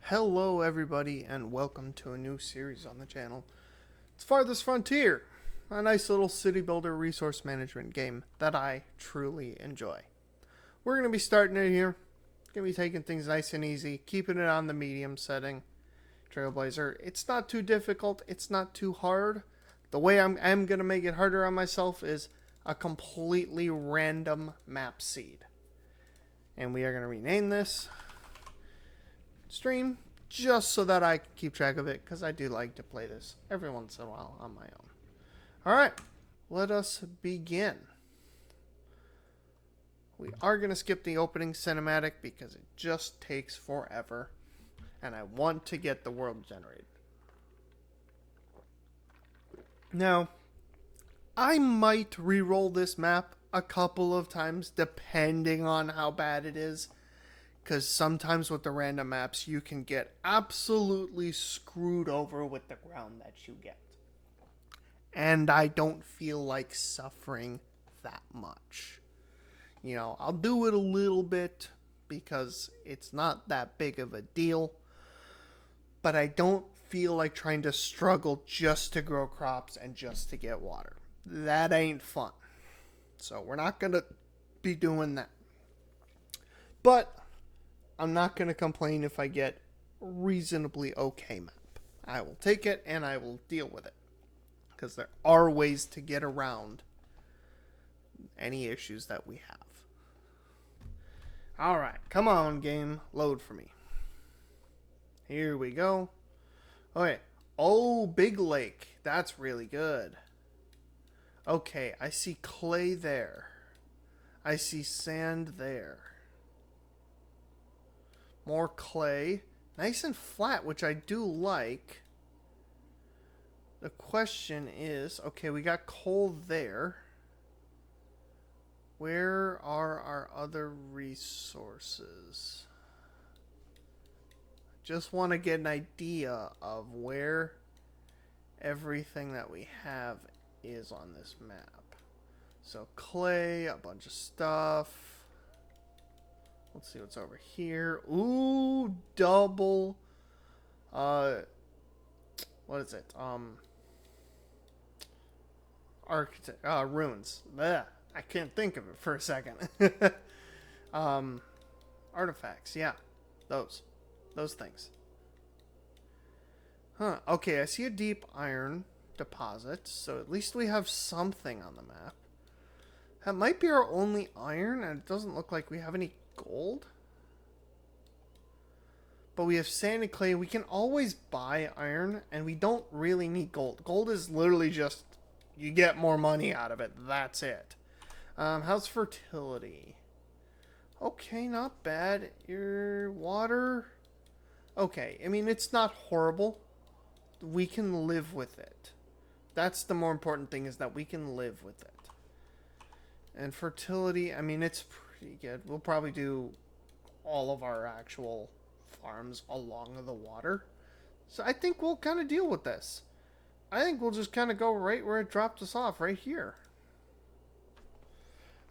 Hello everybody and welcome to a new series on the channel. It's Farthest Frontier, a nice little city builder resource management game that I truly enjoy. We're going to be starting it here. Going to be taking things nice and easy, keeping it on the medium setting. Trailblazer, it's not too difficult, it's not too hard. The way I'm going to make it harder on myself is a completely random map seed. And we are going to rename this stream just so that I can keep track of it, because I do like to play this every once in a while on my own. Alright, let us begin. We are going to skip the opening cinematic because it just takes forever, and I want to get the world generated. Now, I might re-roll this map a couple of times depending on how bad it is, because sometimes with the random maps you can get absolutely screwed over with the ground that you get. And I don't feel like suffering that much. You know, I'll do it a little bit because it's not that big of a deal, but I don't feel like trying to struggle just to grow crops and just to get water. That ain't fun. So we're not going to be doing that. But I'm not going to complain if I get reasonably okay map. I will take it and I will deal with it, because there are ways to get around any issues that we have. Alright, come on game, load for me. Here we go. Okay, oh, big lake, that's really good. Okay, I see clay there. I see sand there. More clay. Nice and flat, which I do like. The question is, okay, we got coal there. Where are our other resources? Just want to get an idea of where everything that we have is on this map. So clay, a bunch of stuff. Let's see what's over here. Ooh, double. What is it? Ruins. Blech, I can't think of it for a second. Artifacts. Yeah, those things. Huh. Okay, I see a deep iron deposit, so at least we have something on the map. That might be our only iron, and it doesn't look like we have any gold. But we have sand and clay. We can always buy iron, and we don't really need gold. Gold is literally just, you get more money out of it. That's it. How's fertility? Okay, not bad. Your water? Okay, I mean, it's not horrible. We can live with it. That's the more important thing, is that we can live with it. And fertility, I mean, it's pretty good. We'll probably do all of our actual farms along the water. So I think we'll kind of deal with this. I think we'll just kind of go right where it dropped us off, right here.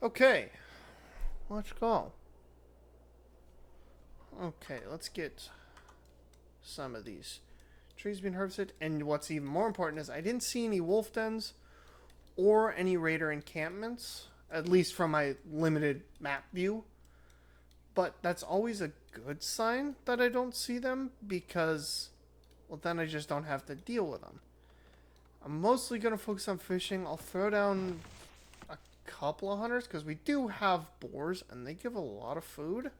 Okay. Let's go. Okay, let's get some of these trees being harvested. And what's even more important is I didn't see any wolf dens or any raider encampments, at least from my limited map view. But that's always a good sign that I don't see them, because, well, then I just don't have to deal with them. I'm mostly going to focus on fishing. I'll throw down a couple of hunters, because we do have boars, and they give a lot of food.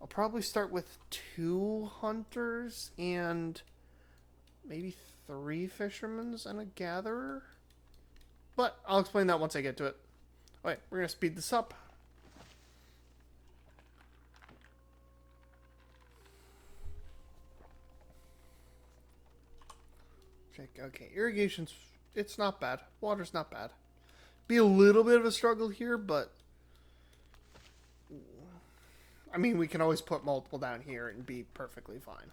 I'll probably start with 2 hunters and maybe 3 fishermen and a gatherer. But I'll explain that once I get to it. Alright, we're going to speed this up. Okay, irrigation's, it's not bad. Water's not bad. Be a little bit of a struggle here, but I mean, we can always put multiple down here and be perfectly fine.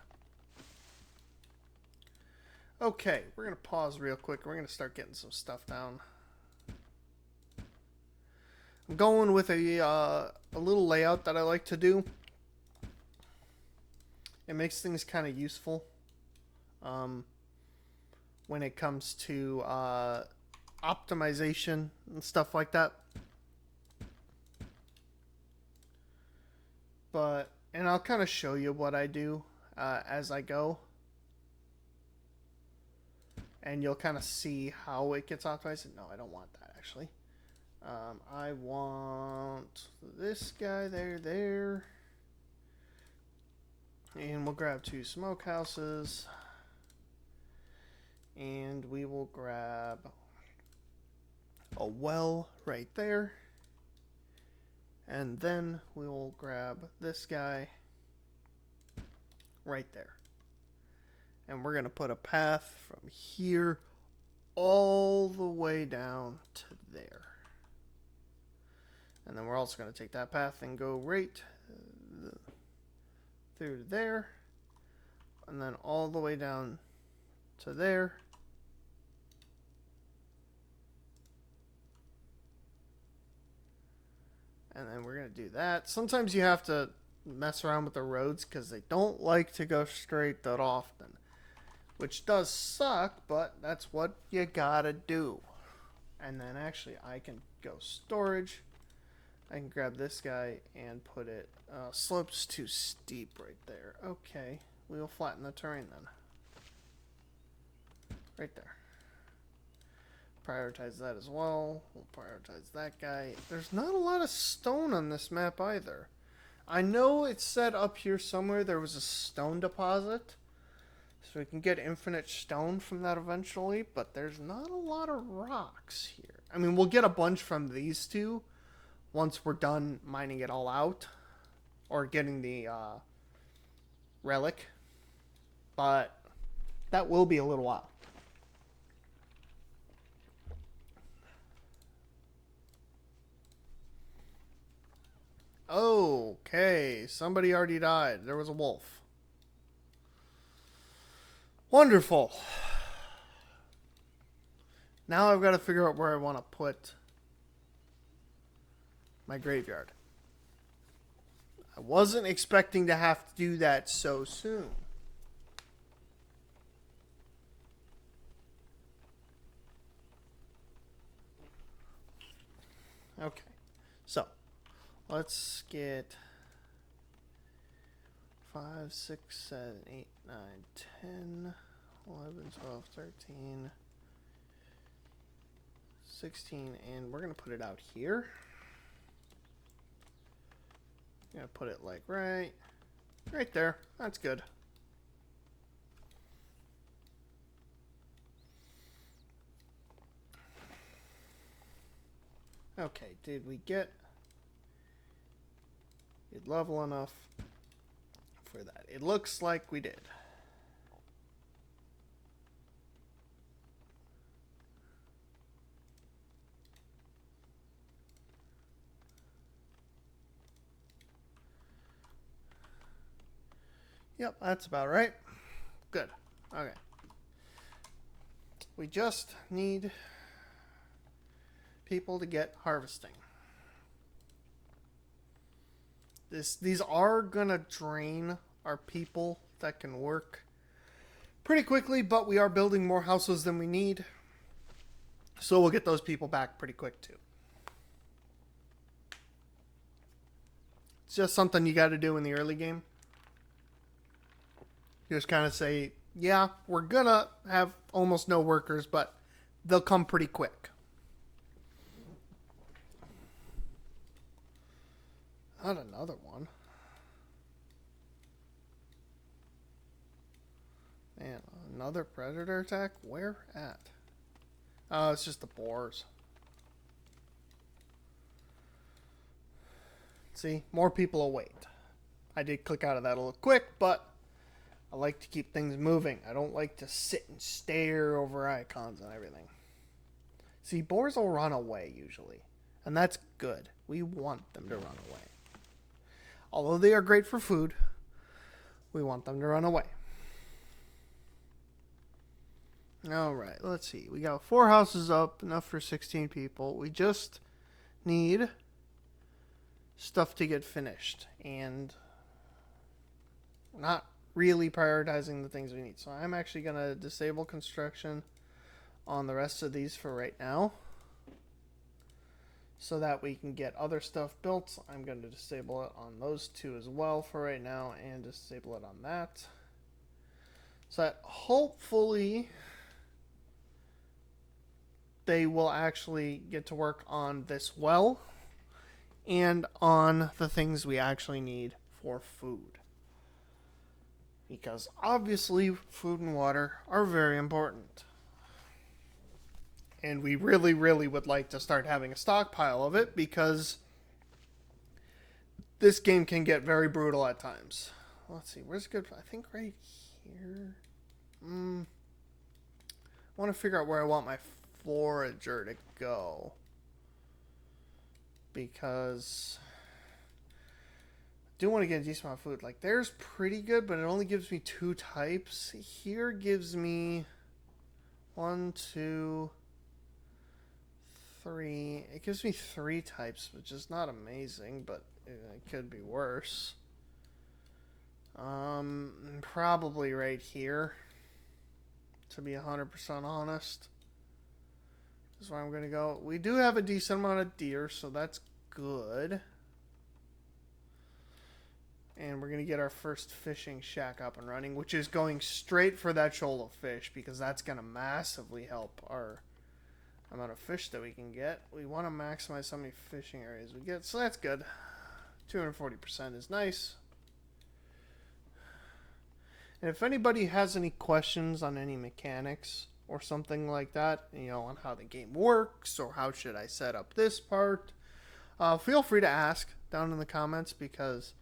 Okay, we're going to pause real quick. We're going to start getting some stuff down. I'm going with a little layout that I like to do. It makes things kind of useful when it comes to optimization and stuff like that. And I'll kind of show you what I do as I go. And you'll kind of see how it gets optimized. No, I don't want that, actually. I want this guy there. And we'll grab 2 smokehouses. And we will grab a well right there. And then we will grab this guy right there. And we're going to put a path from here all the way down to there. And then we're also going to take that path and go right through there. And then all the way down to there. And then we're going to do that. Sometimes you have to mess around with the roads because they don't like to go straight that often. Which does suck, but that's what you gotta do. And then actually I can go storage. I can grab this guy and put it... slopes too steep right there. Okay, we will flatten the terrain then. Right there. Prioritize that as well. We'll prioritize that guy. There's not a lot of stone on this map either. I know it said up here somewhere there was a stone deposit. So we can get infinite stone from that eventually, but there's not a lot of rocks here. I mean, we'll get a bunch from these two once we're done mining it all out. Or getting the relic. But that will be a little while. Okay, somebody already died. There was a wolf. Wonderful. Now I've got to figure out where I want to put my graveyard. I wasn't expecting to have to do that so soon. Okay, so let's get 5, 6, 7, 8, 9, 10, 11, 12, 13, 16, and we're going to put it out here. I'm going to put it like right there. That's good. Okay, did we get it level enough for that? It looks like we did. Yep, that's about right. Good. Okay. We just need people to get harvesting. These are gonna drain our people that can work pretty quickly, but we are building more houses than we need. So we'll get those people back pretty quick too. It's just something you gotta do in the early game. Just kind of say, yeah, we're gonna have almost no workers, but they'll come pretty quick. Not another one. Man, another predator attack? Where at? Oh, it's just the boars. See, more people will wait. I did click out of that a little quick, but I like to keep things moving. I don't like to sit and stare over icons and everything. See, boars will run away usually. And that's good. We want them to run away. Although they are great for food, we want them to run away. Alright, let's see. We got 4 houses up, enough for 16 people. We just need stuff to get finished. And we're not really prioritizing the things we need. So I'm actually going to disable construction on the rest of these for right now, so that we can get other stuff built. I'm going to disable it on those two as well for right now, and disable it on that. So that hopefully they will actually get to work on this well and on the things we actually need for food. Because obviously food and water are very important. And we really, really would like to start having a stockpile of it, because this game can get very brutal at times. Let's see, where's good? I think right here. I want to figure out where I want my forager to go, because I do want to get a decent amount of food. Like, there's pretty good, but it only gives me 2 types. Here gives me 1, 2, 3. It gives me 3 types, which is not amazing, but it could be worse. Probably right here, to be 100% honest. This is where I'm going to go. We do have a decent amount of deer, so that's good. And we're going to get our first fishing shack up and running, which is going straight for that shoal of fish, because that's going to massively help our amount of fish that we can get. We want to maximize how many fishing areas we get, so that's good. 240% is nice. And if anybody has any questions on any mechanics or something like that, you know, on how the game works, or how should I set up this part, feel free to ask down in the comments, because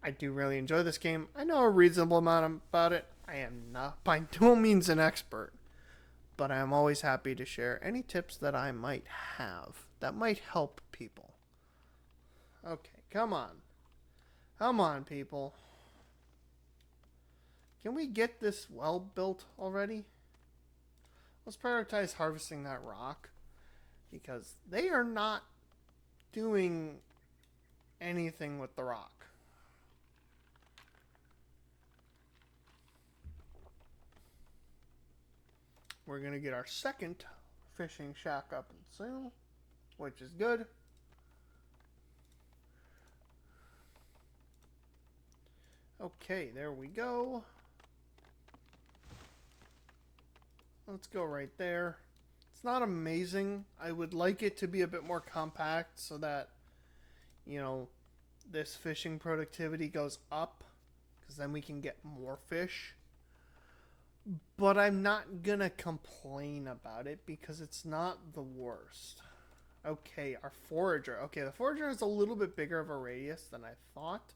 I do really enjoy this game. I know a reasonable amount about it. I am not by no means an expert, but I am always happy to share any tips that I might have that might help people. Okay, come on. Come on, people. Can we get this well built already? Let's prioritize harvesting that rock, because they are not doing anything with the rock. We're going to get our second fishing shack up soon, which is good. Okay, there we go. Let's go right there. It's not amazing. I would like it to be a bit more compact, so that, you know, this fishing productivity goes up, because then we can get more fish. But I'm not gonna complain about it, because it's not the worst. Okay, our forager. Okay, the forager has a little bit bigger of a radius than I thought.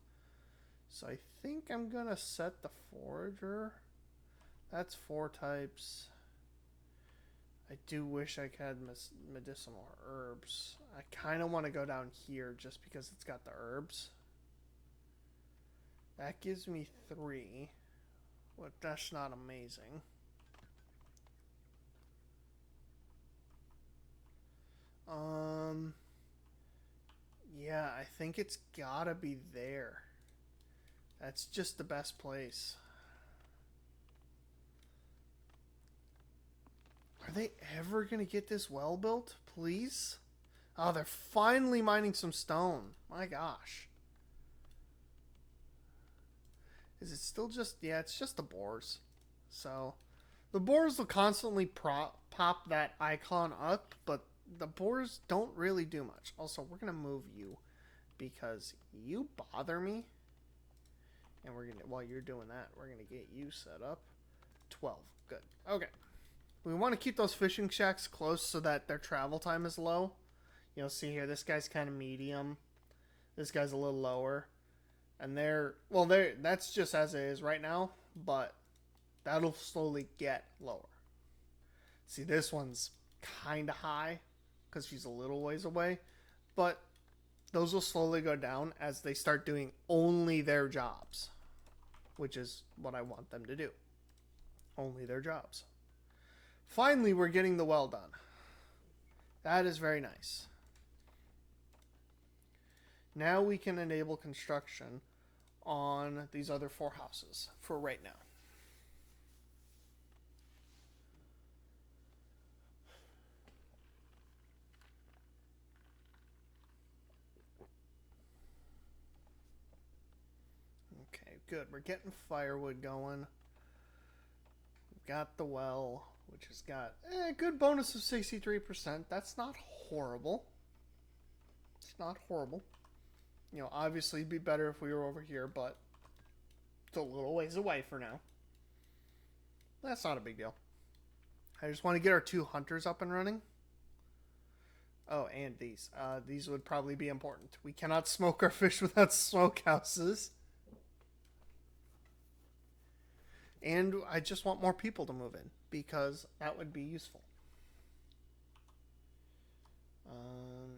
So I think I'm gonna set the forager. That's 4 types. I do wish I had medicinal herbs. I kind of want to go down here just because it's got the herbs. That gives me 3. But that's not amazing. Yeah, I think it's gotta be there. That's just the best place. Are they ever gonna get this well built? Please? Oh, they're finally mining some stone. My gosh. Is it still just... Yeah, it's just the boars. So, the boars will constantly pop that icon up, but the boars don't really do much. Also, we're going to move you, because you bother me. And we're going to... While you're doing that, we're going to get you set up. 12. Good. Okay. We want to keep those fishing shacks close so that their travel time is low. You'll see here, this guy's kind of medium. This guy's a little lower. And that's just as it is right now, but that'll slowly get lower. See, this one's kind of high because she's a little ways away, but those will slowly go down as they start doing only their jobs, which is what I want them to do. Only their jobs. Finally, we're getting the well done. That is very nice. Now we can enable construction on these other 4 houses for right now. Okay, good. We're getting firewood going. We've got the well, which has got a good bonus of 63%. That's not horrible. It's not horrible. You know, obviously it'd be better if we were over here, but it's a little ways away for now. That's not a big deal. I just want to get our 2 hunters up and running. Oh, and these. These would probably be important. We cannot smoke our fish without smokehouses. And I just want more people to move in, because that would be useful.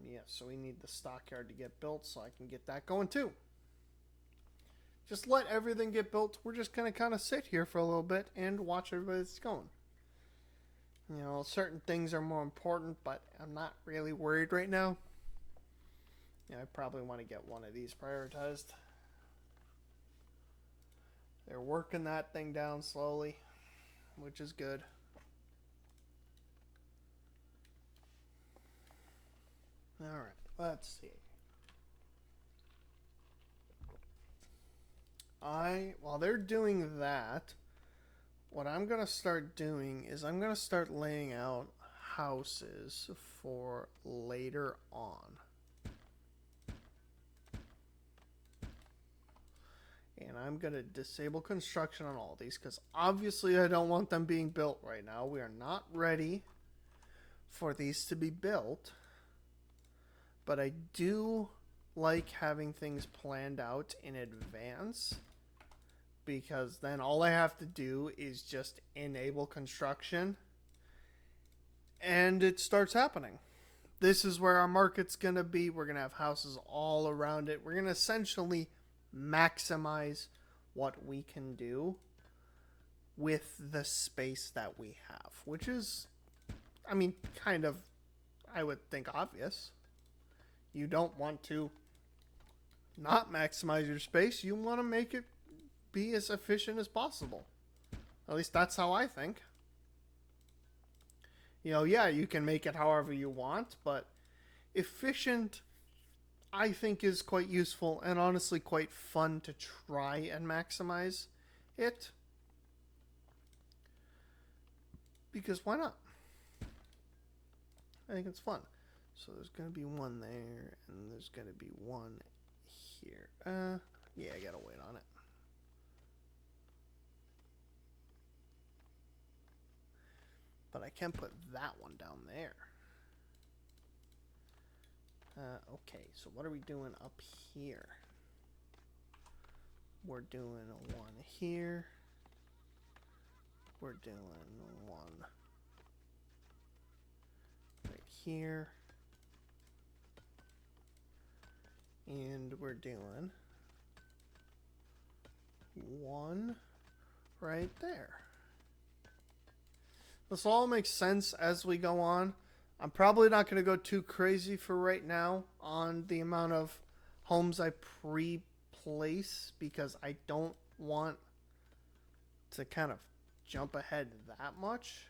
Yeah, so we need the stockyard to get built, so I can get that going too. Just let everything get built. We're just going to kind of sit here for a little bit and watch everybody that's going. You know, certain things are more important, but I'm not really worried right now. Yeah, I probably want to get one of these prioritized. They're working that thing down slowly, which is good. Alright, let's see. While they're doing that, what I'm going to start doing is I'm going to start laying out houses for later on. And I'm going to disable construction on all these, because obviously I don't want them being built right now. We are not ready for these to be built. But I do like having things planned out in advance, because then all I have to do is just enable construction and it starts happening. This is where our market's going to be. We're going to have houses all around it. We're going to essentially maximize what we can do with the space that we have, which is, I mean, kind of, I would think, obvious. You don't want to not maximize your space. You want to make it be as efficient as possible. At least that's how I think. You know, yeah, you can make it however you want, but efficient, I think, is quite useful and honestly quite fun to try and maximize it. Because why not? I think it's fun. So there's going to be one there, and there's going to be one here. Yeah, I got to wait on it. But I can put that one down there. Okay, so what are we doing up here? We're doing one here. We're doing one right here. And we're doing one right there. This all makes sense as we go on. I'm probably not going to go too crazy for right now on the amount of homes I pre-place, because I don't want to kind of jump ahead that much.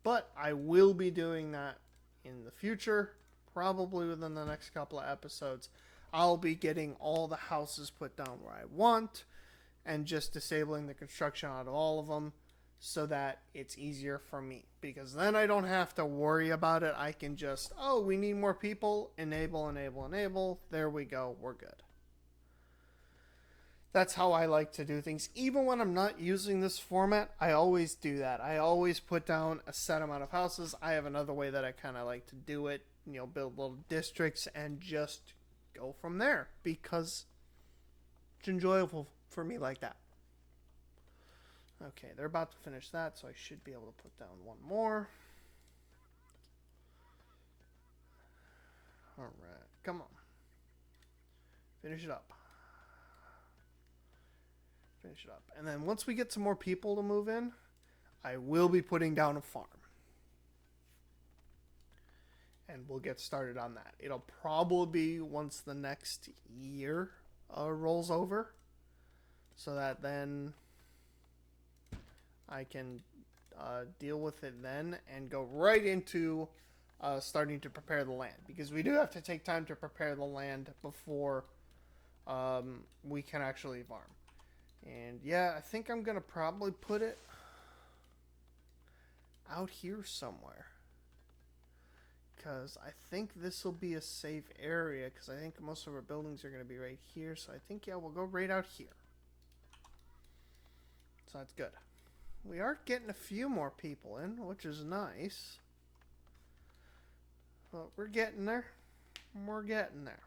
But I will be doing that in the future, probably within the next couple of episodes. I'll be getting all the houses put down where I want and just disabling the construction out of all of them, so that it's easier for me, because then I don't have to worry about it. I can just, oh, we need more people, enable, enable, enable. There we go. We're good. That's how I like to do things. Even when I'm not using this format, I always do that. I always put down a set amount of houses. I have another way that I kind of like to do it, you know, build little districts and just go from there, because it's enjoyable for me like that. Okay, they're about to finish that, so I should be able to put down one more. Alright, come on. Finish it up. Finish it up. And then once we get some more people to move in, I will be putting down a farm. And we'll get started on that. It'll probably be once the next year rolls over, so that then I can deal with it then and go right into starting to prepare the land, because we do have to take time to prepare the land before we can actually farm. And yeah, I think I'm gonna probably put it out here somewhere, because I think this will be a safe area, because I think most of our buildings are going to be right here. So I think, yeah, we'll go right out here. So that's good. We are getting a few more people in, which is nice. But we're getting there. We're getting there.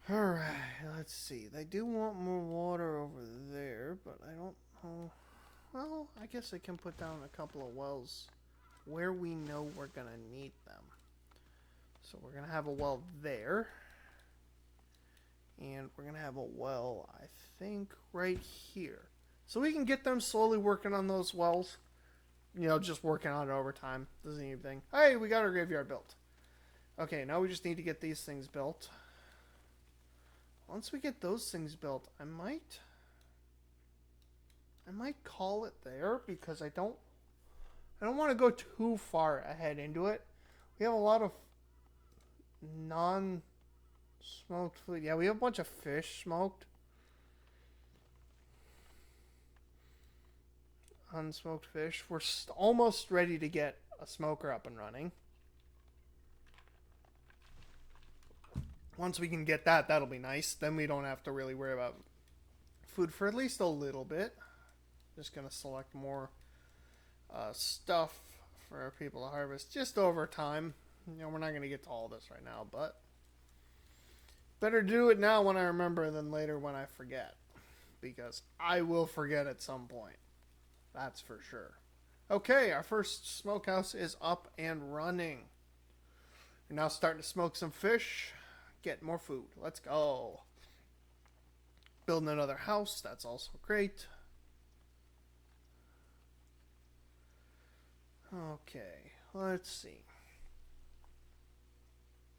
Alright, let's see. They do want more water over there, but I don't know. Well, I guess I can put down a couple of wells where we know we're going to need them. So we're going to have a well there. And we're going to have a well, I think, right here. So we can get them slowly working on those wells. You know, just working on it over time. Doesn't anything. Hey, we got our graveyard built. Okay, now we just need to get these things built. Once we get those things built, I might call it there, because I don't want to go too far ahead into it. We have a lot of non-smoked food. Yeah, we have a bunch of fish smoked. Unsmoked fish. We're almost ready to get a smoker up and running. Once we can get that, that'll be nice. Then we don't have to really worry about food for at least a little bit. Just going to select more stuff for people to harvest just over time. You know, we're not going to get to all this right now, but better do it now when I remember than later when I forget. Because I will forget at some point. That's for sure. Okay, our first smokehouse is up and running. We're now starting to smoke some fish. Get more food. Let's go. Building another house. That's also great. Okay, let's see.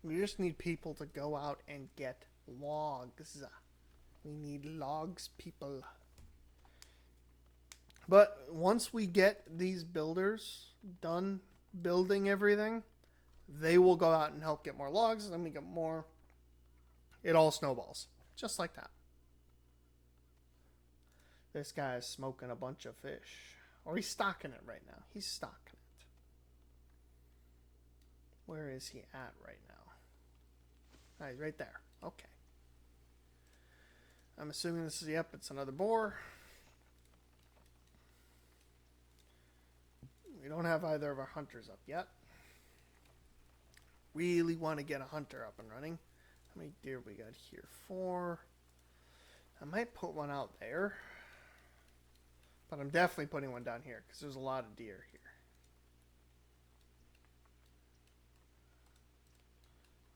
We just need people to go out and get logs. We need logs, people. But once we get these builders done building everything, they will go out and help get more logs, and then we get more. It all snowballs. Just like that. This guy is smoking a bunch of fish. Or he's stocking it right now. He's stocking it. Where is he at right now? Oh, he's right there. Okay. I'm assuming this is, yep, it's another boar. We don't have either of our hunters up yet. Really want to get a hunter up and running. How many deer we got here? 4. I might put one out there. But I'm definitely putting one down here, because there's a lot of deer here.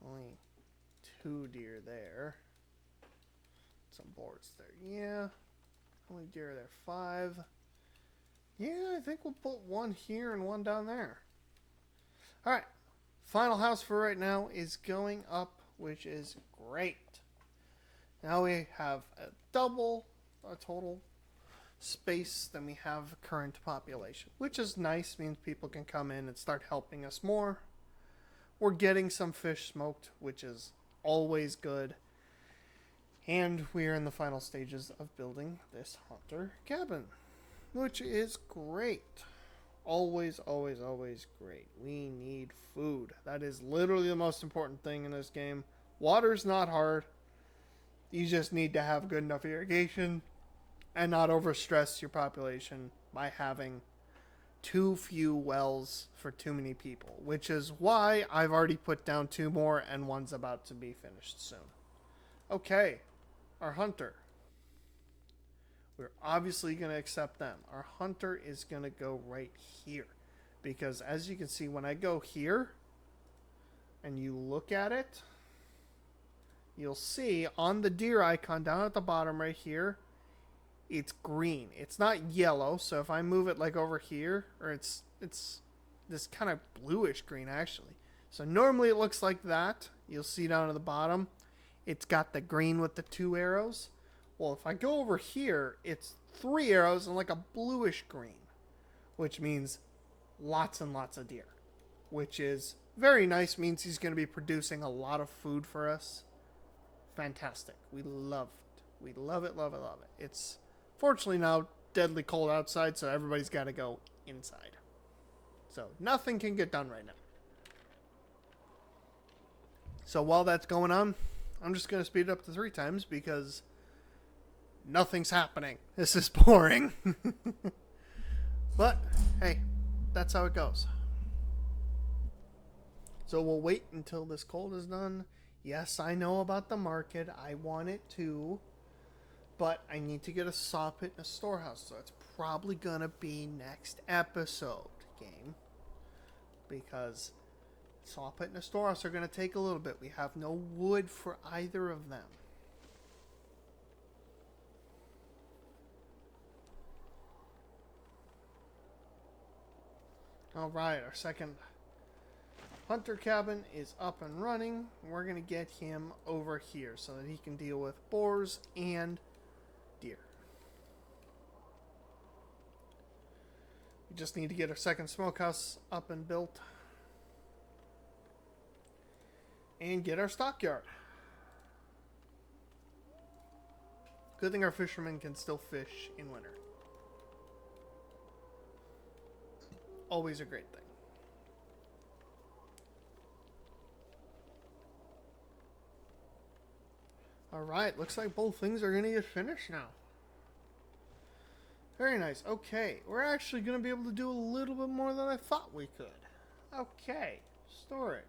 Only 2 deer there. Some boars there. Yeah. How many deer are there? 5. Yeah, I think we'll put one here and one down there. Alright. Final house for right now is going up, which is great. Now we have a total space than we have current population, which is nice. Means people can come in and start helping us more. We're getting some fish smoked, which is always good. And we're in the final stages of building this hunter cabin, which is great. Always, always, always great. We need food. That is literally the most important thing in this game. Water's not hard. You just need to have good enough irrigation and not overstress your population by having too few wells for too many people, which is why I've already put down 2 more and one's about to be finished soon. Okay, our hunter. We're obviously going to accept them. Our hunter is going to go right here. Because as you can see, when I go here and you look at it, you'll see on the deer icon down at the bottom right here, it's green. It's not yellow. So if I move it like over here, or it's this kind of bluish green actually. So normally it looks like that. You'll see down at the bottom, it's got the green with the 2 arrows. Well, if I go over here, it's 3 arrows and like a bluish green, which means lots and lots of deer, which is very nice. Means he's going to be producing a lot of food for us. Fantastic. We love it. We love it, love it, love it. It's fortunately now deadly cold outside, so everybody's got to go inside. So nothing can get done right now. So while that's going on, I'm just going to speed it up to 3 times because nothing's happening. This is boring. But, hey, that's how it goes. So we'll wait until this cold is done. Yes, I know about the market. I want it too. But I need to get a saw pit and a storehouse. So it's probably going to be next episode, game. Because saw pit and a storehouse are going to take a little bit. We have no wood for either of them. Alright, our second hunter cabin is up and running. We're going to get him over here so that he can deal with boars and deer. We just need to get our second smokehouse up and built. And get our stockyard. Good thing our fishermen can still fish in winter. Always a great thing. Alright, looks like both things are going to get finished now. Very nice. Okay, we're actually going to be able to do a little bit more than I thought we could. Okay, storage.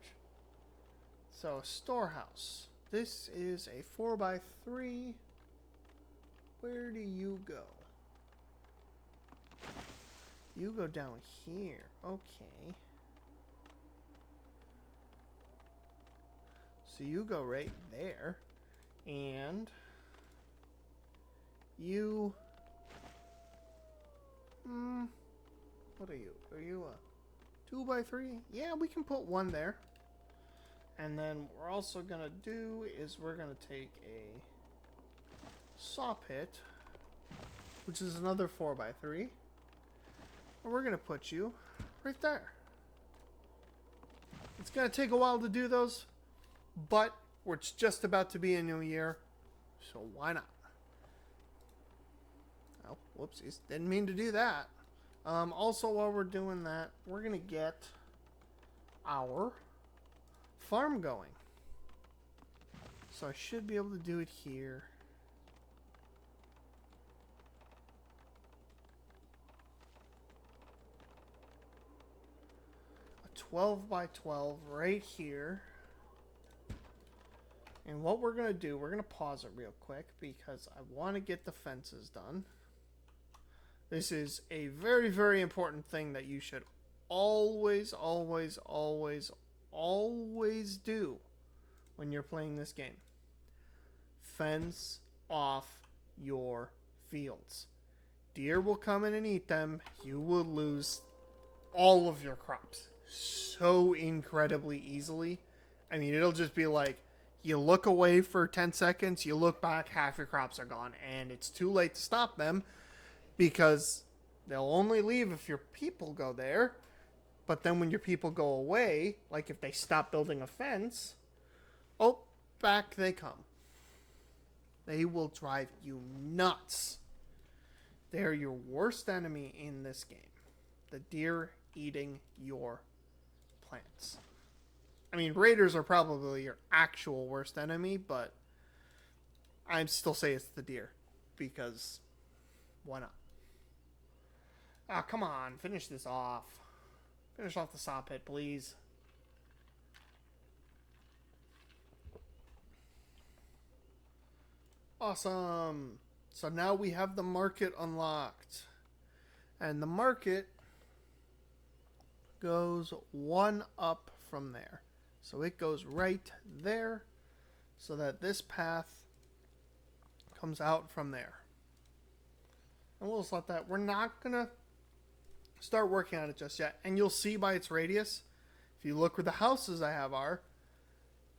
So, storehouse. This is a 4x3. Where do you go? You go down here. Okay. So you go right there. And you... what are you? Are you a 2x3? Yeah, we can put one there. And then what we're also going to do is we're going to take a saw pit, which is another 4x3. And we're going to put you right there. It's going to take a while to do those, but it's just about to be a new year, so why not? Oh, whoopsies. Didn't mean to do that. Also, while we're doing that, we're going to get our farm going. So I should be able to do it here. A 12x12 right here. And what we're going to do, we're going to pause it real quick because I want to get the fences done. This is a very, very important thing that you should always, always, always, always do when you're playing this game. Fence off your fields. Deer will come in and eat them. You will lose all of your crops so incredibly easily. I mean, it'll just be like, you look away for 10 seconds, you look back, half your crops are gone, and it's too late to stop them because they'll only leave if your people go there. But then when your people go away, like if they stop building a fence, oh, back they come. They will drive you nuts. They're your worst enemy in this game. The deer eating your plants. I mean, raiders are probably your actual worst enemy, but I'd still say it's the deer. Because, why not? Ah, come on, finish this off. Finish off the saw pit, please. Awesome. So now we have the market unlocked. And the market goes one up from there. So it goes right there so that this path comes out from there. And we'll just let that. We're not going to start working on it just yet. And you'll see by its radius, if you look where the houses I have are,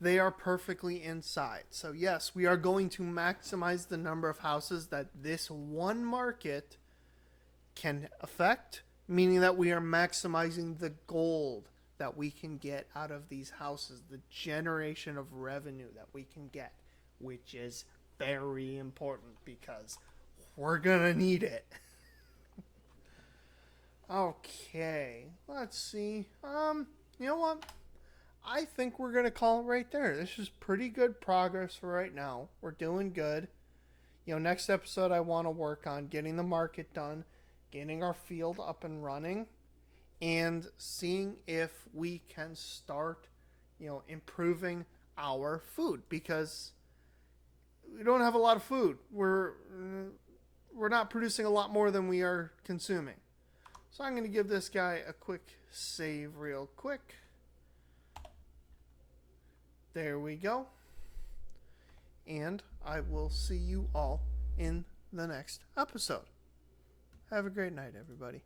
they are perfectly inside. So yes, we are going to maximize the number of houses that this one market can affect, meaning that we are maximizing the gold that we can get out of these houses, the generation of revenue that we can get, which is very important because we're gonna need it. Okay, let's see. You know what? I think we're gonna call it right there. This is pretty good progress for right now. We're doing good. Next episode I want to work on getting the market done, getting our field up and running, and seeing if we can start, improving our food, because we don't have a lot of food. We're not producing a lot more than we are consuming. So I'm going to give this guy a quick save real quick. There we go. And I will see you all in the next episode. Have a great night, everybody.